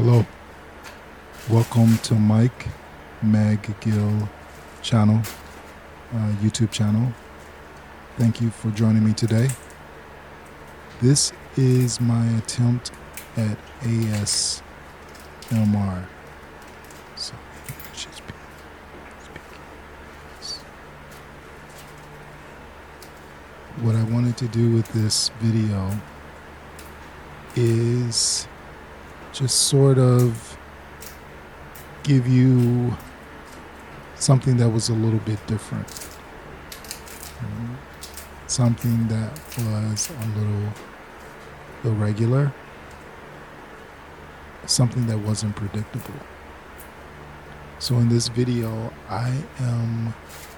Hello, welcome to Mike McGill channel, YouTube channel. Thank you for joining me today. This is my attempt at ASMR. So, what I wanted to do with this video is just sort of give you something that was a little bit different. Something that was a little irregular. Something that wasn't predictable. So in this video, I am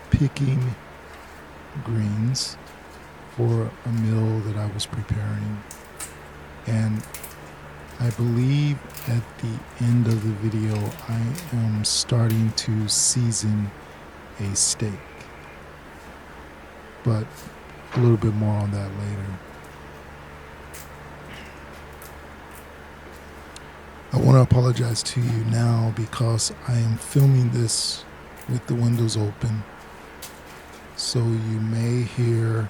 picking greens for a meal that I was preparing. And I believe at the end of the video, I am starting to season a steak. But a little bit more on that later. I want to apologize to you now because I am filming this with the windows open. So you may hear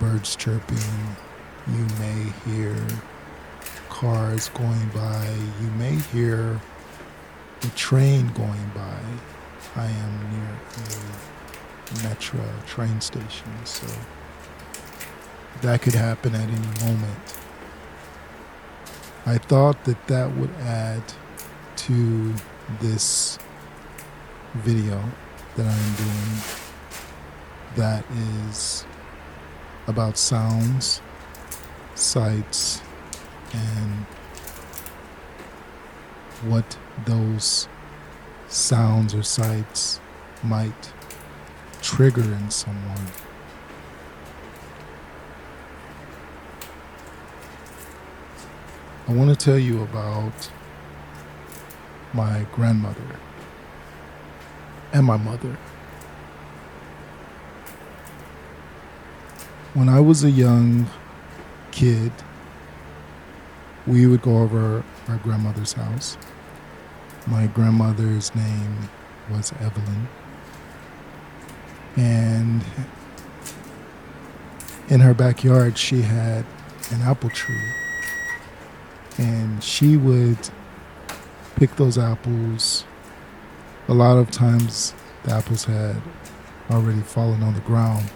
birds chirping. You may hear cars going by. You may hear a train going by. I am near a metro train station, so that could happen at any moment. I thought that that would add to this video that I'm doing that is about sounds, sights, and what those sounds or sights might trigger in someone. I want to tell you about my grandmother and my mother. When I was a young kid, we would go over our grandmother's house. My grandmother's name was Evelyn. And in her backyard, she had an apple tree. And she would pick those apples. A lot of times the apples had already fallen on the ground.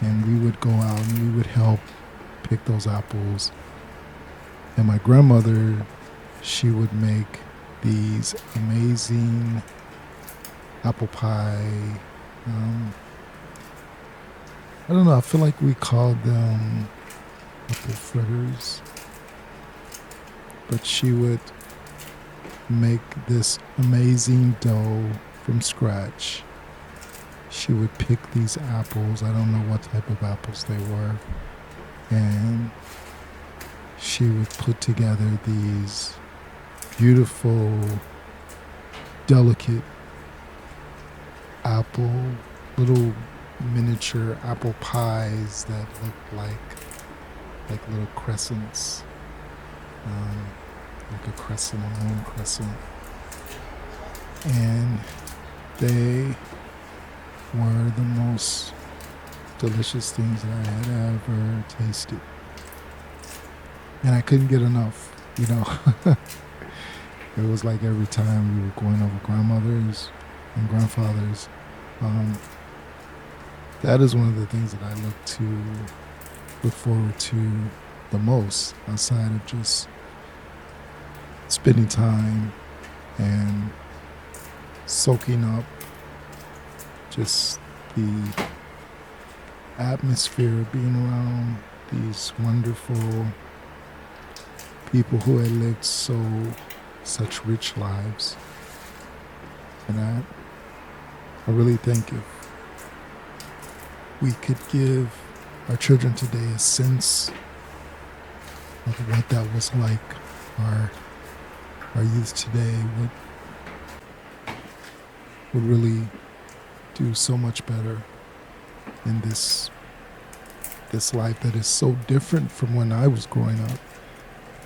And we would go out and we would help pick those apples. And my grandmother, she would make these amazing apple pie. I don't know, I feel like we called them apple fritters. But she would make this amazing dough from scratch. She would pick these apples. I don't know what type of apples they were. And she would put together these beautiful, delicate little miniature apple pies that looked like little crescents. Like a crescent, a moon crescent. And they were the most delicious things that I had ever tasted. And I couldn't get enough, you know. It was like every time we were going over grandmother's and grandfather's. That is one of the things that I look forward to the most, outside of just spending time and soaking up just the atmosphere of being around these wonderful people who had lived such rich lives. And I really think if we could give our children today a sense of what that was like, our youth today would really do so much better in this life that is so different from when I was growing up.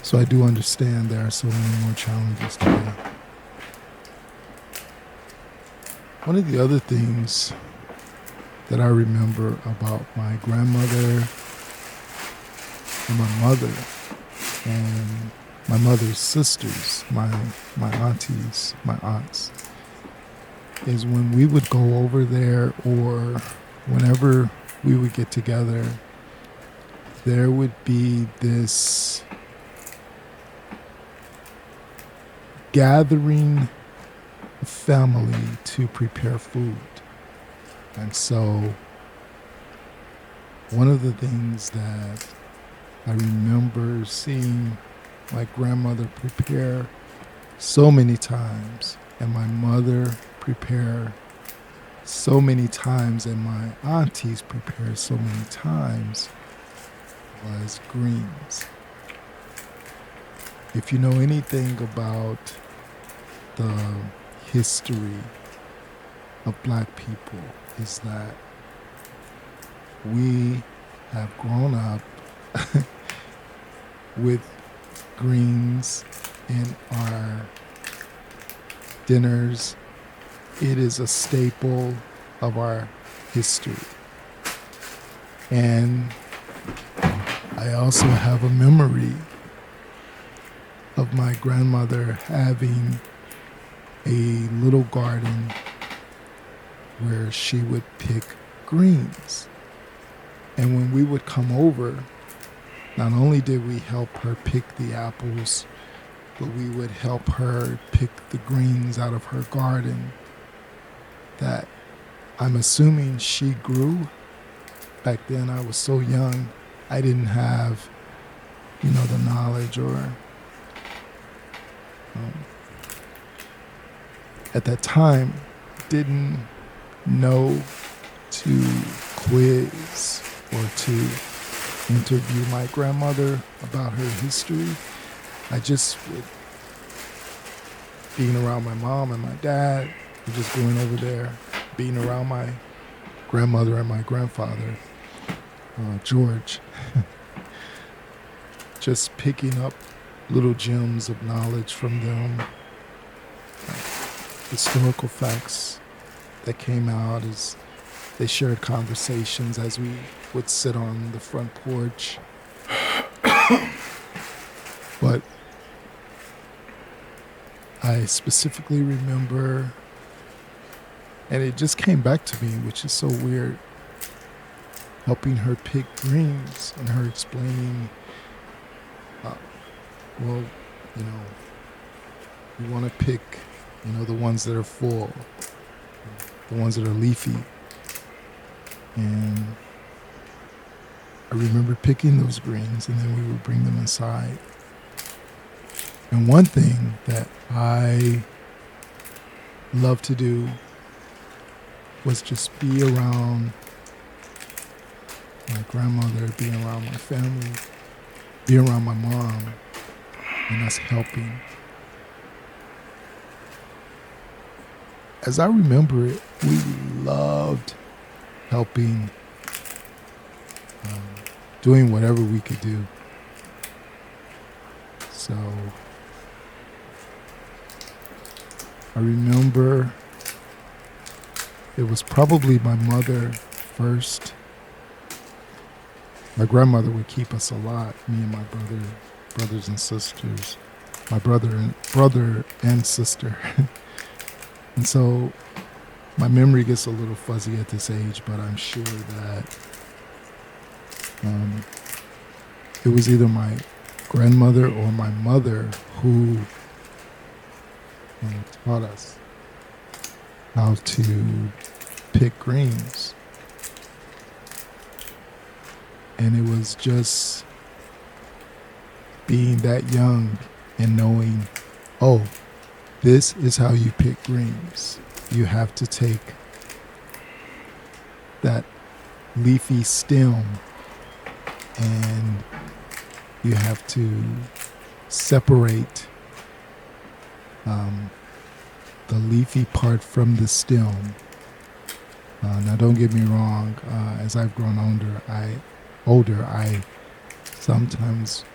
So I do understand there are so many more challenges today. One of the other things that I remember about my grandmother and my mother and my mother's sisters, my aunties, my aunts, is when we would go over there or whenever we would get together, there would be this gathering of family to prepare food. And so one of the things that I remember seeing my grandmother prepare so many times and my mother prepare so many times and my aunties prepare so many times was greens. If you know anything about the history of Black people, is that we have grown up with greens in our dinners. It is a staple of our history. And I also have a memory of my grandmother having a little garden where she would pick greens. And when we would come over, not only did we help her pick the apples, but we would help her pick the greens out of her garden that I'm assuming she grew. Back then I was so young, I didn't have, the knowledge or at that time didn't know to quiz or to interview my grandmother about her history. I just would, being around my mom and my dad, just going over there, being around my grandmother and my grandfather, George, just picking up little gems of knowledge from them, historical facts that came out as they shared conversations as we would sit on the front porch. But I specifically remember, and it just came back to me, which is so weird, helping her pick greens and her explaining, you want to pick, the ones that are full, the ones that are leafy. And I remember picking those greens and then we would bring them inside. And one thing that I love to do was just be around my grandmother, be around my family, be around my mom, and us helping. As I remember it, we loved helping, doing whatever we could do. So I remember it was probably my mother first. My grandmother would keep us a lot, me and my brothers and sisters, my brother and sister. And so my memory gets a little fuzzy at this age, but I'm sure that it was either my grandmother or my mother who taught us how to pick greens. And it was just being that young and knowing, oh, this is how you pick greens. You have to take that leafy stem and you have to separate the leafy part from the stem. Now don't get me wrong, as I've grown older, I sometimes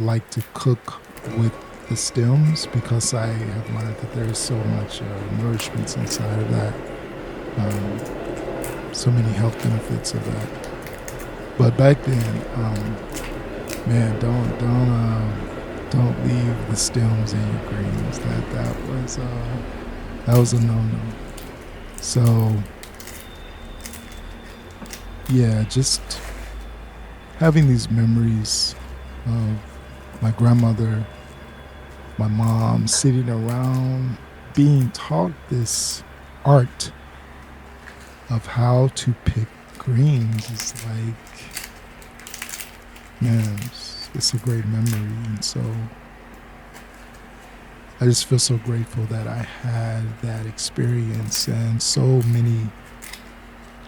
like to cook with the stems because I have learned that there is so much nourishment inside of that, so many health benefits of that. But back then, man, don't leave the stems in your greens. That was a no-no. So yeah, just having these memories of my grandmother, my mom sitting around being taught this art of how to pick greens is like, man, it's a great memory. And so I just feel so grateful that I had that experience, and so many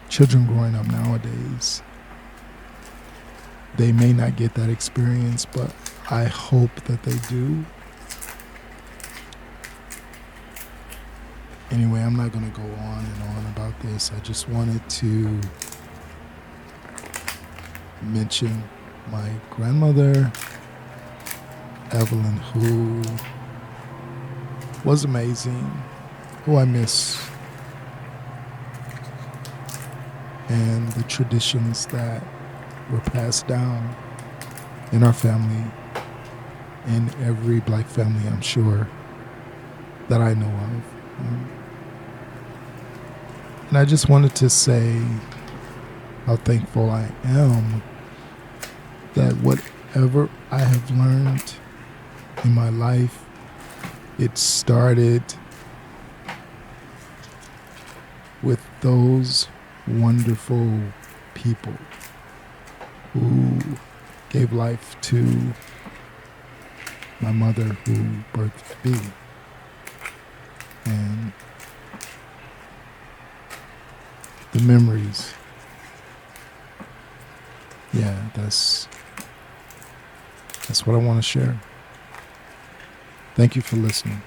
children growing up nowadays, they may not get that experience, but I hope that they do. Anyway, I'm not going to go on and on about this. I just wanted to mention my grandmother, Evelyn, who was amazing, who I miss, and the traditions that were passed down in our family, in every black family, I'm sure, that I know of. And I just wanted to say how thankful I am that whatever I have learned in my life, it started with those wonderful people who gave life to my mother, who birthed me. And the memories, yeah, that's what I want to share. Thank you for listening.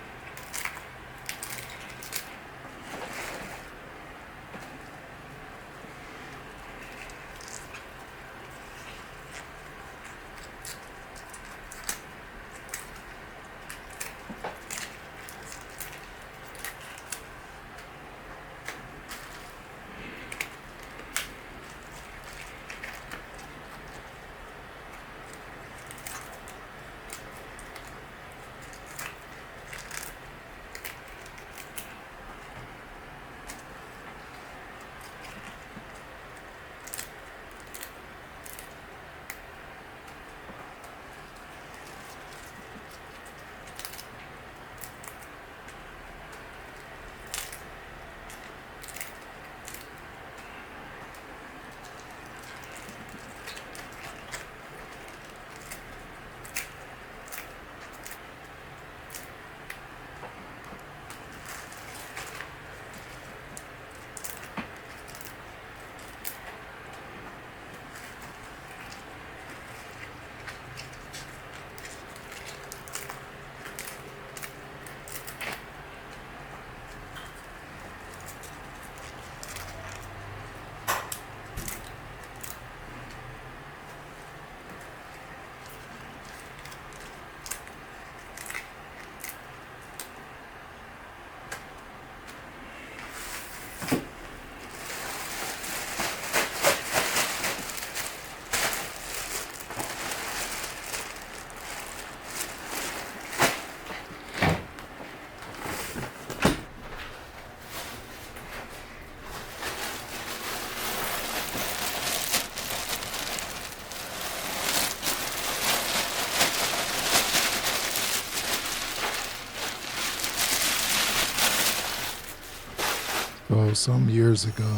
So some years ago,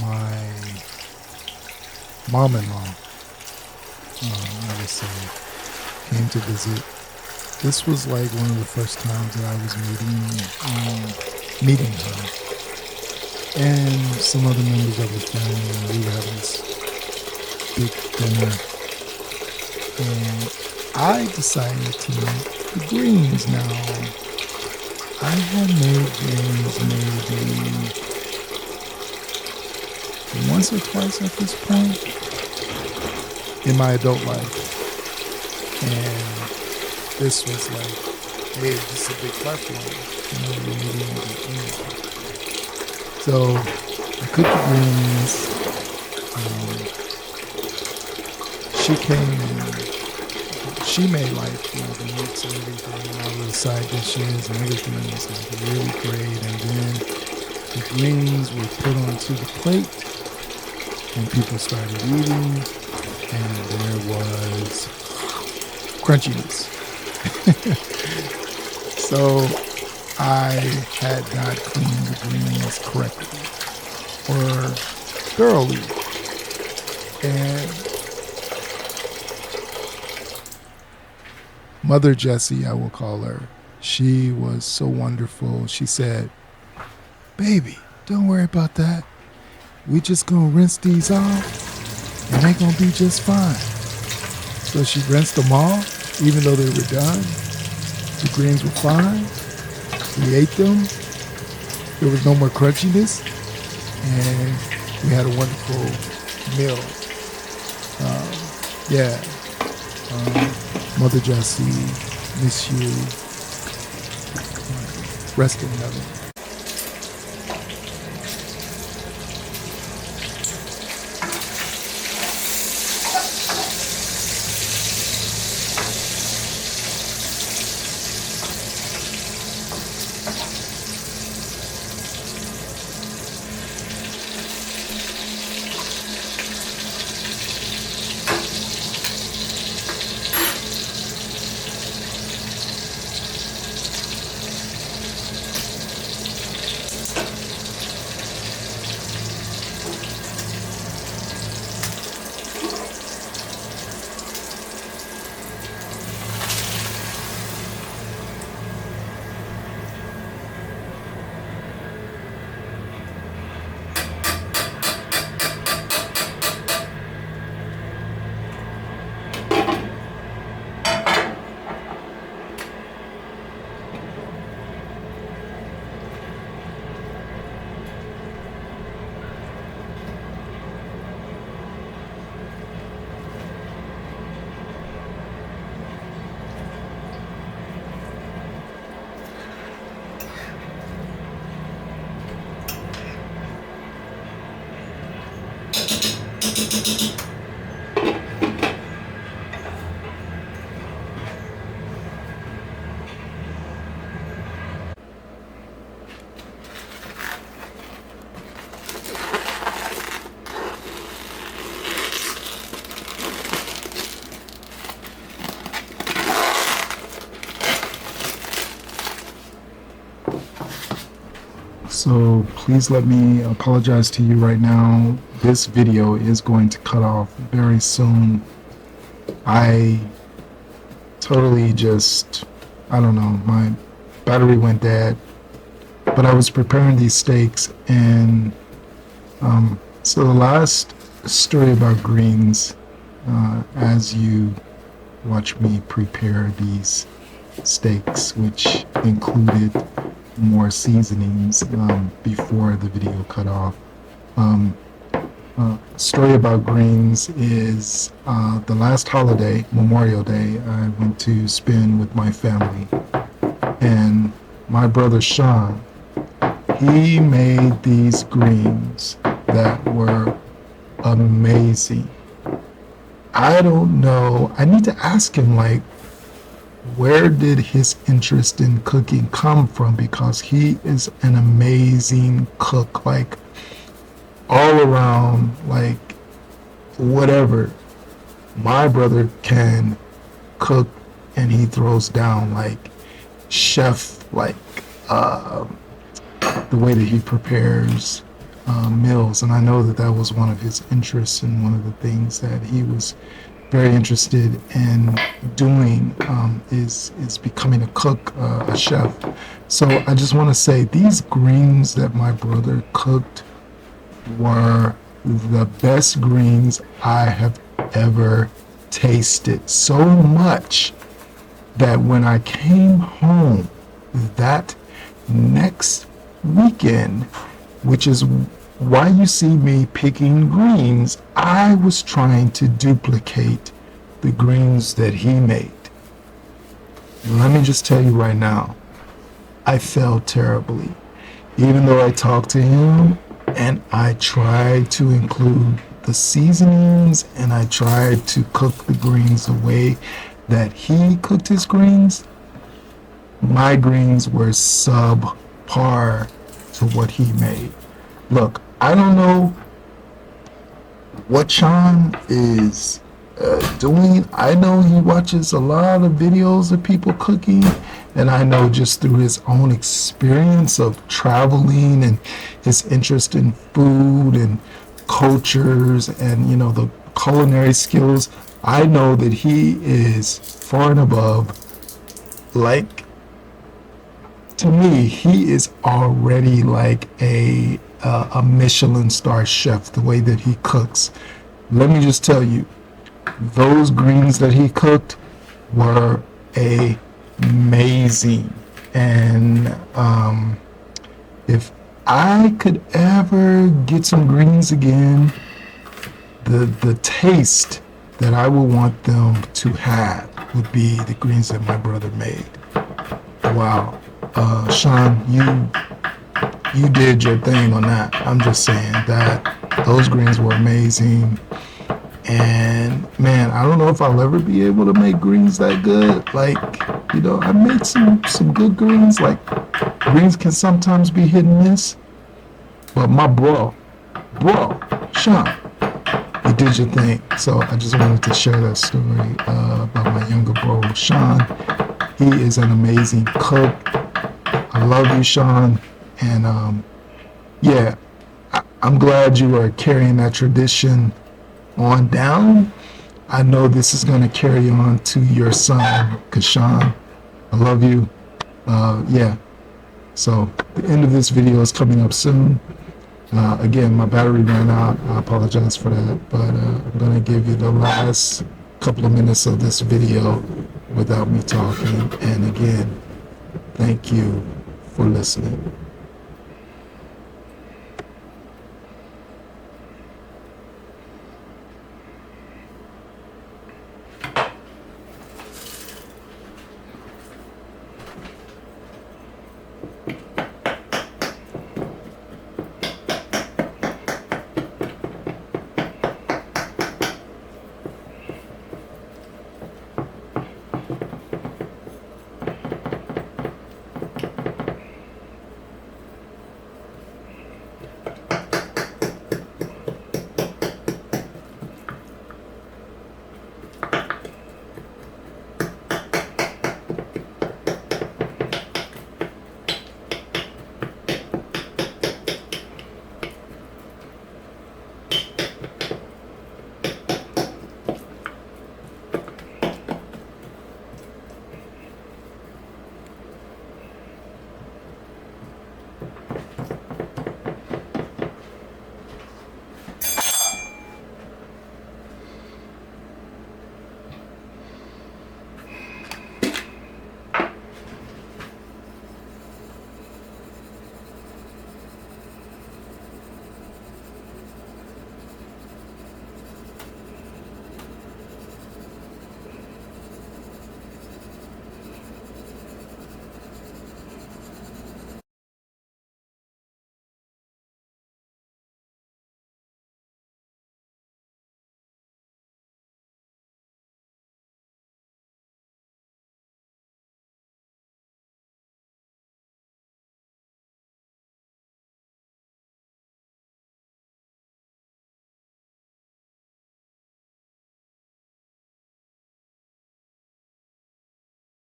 my mom-in-law, I would say, came to visit. This was like one of the first times that I was meeting her, and some other members of the family. And we were having this big dinner, and I decided to make the greens. Now, I had made greens maybe once or twice at this point in my adult life. And this was like, hey, this is a big platform. You're meeting the English. So I cooked the greens. She came and she made like the meats and everything, and all the side dishes and everything was like really great. And then the greens were put onto the plate, and people started eating, and there was crunchiness. So I had not cleaned the greens correctly or thoroughly. And Mother Jessie, I will call her, she was so wonderful. She said, baby, don't worry about that. We just gonna rinse these off and they gonna be just fine. So she rinsed them off, even though they were done. The greens were fine. We ate them. There was no more crunchiness. And we had a wonderful meal. Mother Jessie, miss you. Rest in heaven. So please let me apologize to you right now. This video is going to cut off very soon. I totally just, I don't know, my battery went dead. But I was preparing these steaks, and so the last story about greens, as you watch me prepare these steaks, which included more seasonings before the video cut off. Story about greens is the last holiday, Memorial Day, I went to spend with my family, and my brother Sean, he made these greens that were amazing. I don't know, I need to ask him, like, where did his interest in cooking come from? Because he is an amazing cook, like all around, like whatever. My brother can cook and he throws down, like chef, like the way that he prepares meals. And I know that that was one of his interests and one of the things that he was very interested in doing is becoming a cook, a chef. So I just want to say these greens that my brother cooked were the best greens I have ever tasted. So much that when I came home that next weekend, which is why you see me picking greens, I was trying to duplicate the greens that he made. And let me just tell you right now, I failed terribly. Even though I talked to him and I tried to include the seasonings and I tried to cook the greens the way that he cooked his greens, my greens were subpar to what he made. Look, I don't know what Sean is doing. I know he watches a lot of videos of people cooking, and I know just through his own experience of traveling and his interest in food and cultures and, you know, the culinary skills, I know that he is far and above. Like, to me, he is already like a Michelin star chef, the way that he cooks. Let me just tell you, those greens that he cooked were amazing. And if I could ever get some greens again, the taste that I would want them to have would be the greens that my brother made. Wow. Sean, you did your thing on that. I'm just saying that those greens were amazing. And man, I don't know if I'll ever be able to make greens that good. Like, you know, I made some good greens. Like, greens can sometimes be hit and miss. But my bro, Sean, you did your thing. So I just wanted to share that story about my younger bro, Sean. He is an amazing cook. I love you, Sean. And yeah, I'm glad you are carrying that tradition on down. I know this is going to carry on to your son, because Sean, I love you. Yeah, so the end of this video is coming up soon. Again, my battery ran out. I apologize for that, but I'm going to give you the last couple of minutes of this video without me talking. And again, thank you for listening.